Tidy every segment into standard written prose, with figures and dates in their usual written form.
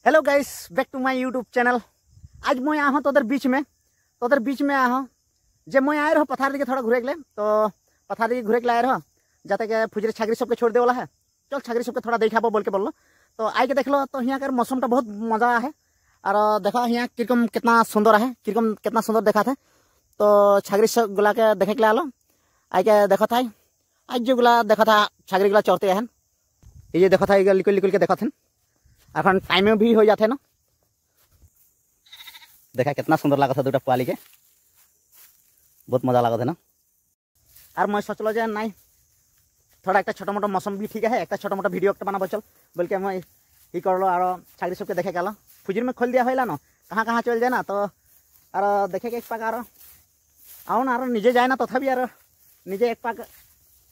Hello guys, back to my YouTube channel. आज मैं आया हूँ तोदर बीच में आया हूँ। जब मैं आए रहो पथारी के थोड़ा घूरे गए तो पथारी घूरे के आए रहो जाते के फुजरे छागरी सबके छोड़ दे वाला है। चल छागरी सबके थोड़ा देखा बोल के बोलो तो आई के देख लो। तो यहाँ का मौसम का बहुत मजा है और देखो यहाँ किरकम कितना सुंदर है, किरकम कितना सुंदर देखा था। तो छागरी सब गुला के देखे के आलो आई के देखा था। आज जो गुला देखा था छागरी गुला चढ़ते हैं, ये देखा था लिकुल लिकुल के देखा था। এখন টাইমে भी हो जाते ना। देखा कितना सुंदर लगा था दूटा पुआली के, बहुत मजा लगा था ना। और मैं सोचलो जे नहीं थोड़ा एक छोटा मोटा मौसम भी ठीक है, एक छोटा मोटा वीडियो बना चल बोल के मैं ही कर लो। और छागरी सबके देखे गल फुजरी में खोल दिया होला ना, कहाँ कहाँ चल जाए ना। तो और देखे के एक पाक आओ ना और निजे जाए ना तथापि और निजे एक पाक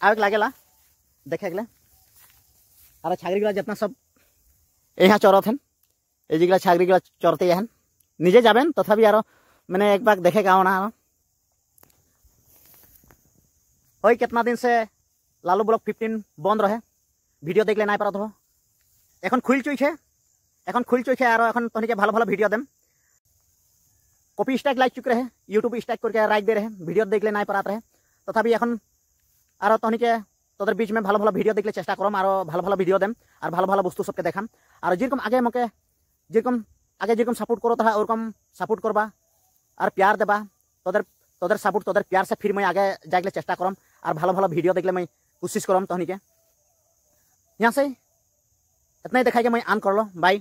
आवे लागेला देखे गले। और छागरी गला जितना सब यहाँ चौरत हैं ये छागरी गला चौरते हैं निजे जाबेन तथापि यार मैंने एक बार देखे गाँव ना। ओई कितना दिन से लालू ब्लॉक 15 बंद रहे, भिडियो देख लेना पारा तो এখন খুল চুইছে और এখন तनिके ভালো ভালো video them. Copy strike like चुक रहे, यूट्यूब स्ट्राइक करके राइक दे रहे, भिडियो देख लेना पारा रहे तथापि এখন और तनिके তোদের बीच में ভালো ভালো ভিডিও দেখলে চেষ্টা করম আর ভালো ভালো ভিডিও দেম আর ভালো ভালো বস্তু सबके দেখাম। আর যেরকম আগে মকে যেরকম সাপোর্ট করো তাহলে ওরকম সাপোর্ট করবা আর प्यार देबा। তোদের সাপোর্ट তোদের प्यार से फिर मैं आगे जाके चेष्टा करम और भालो भालो भिडियो देखले मैं कोशिश करम। तहनी के यहाँ से इतना ही देखा कि मैं आन कर लो। बाय।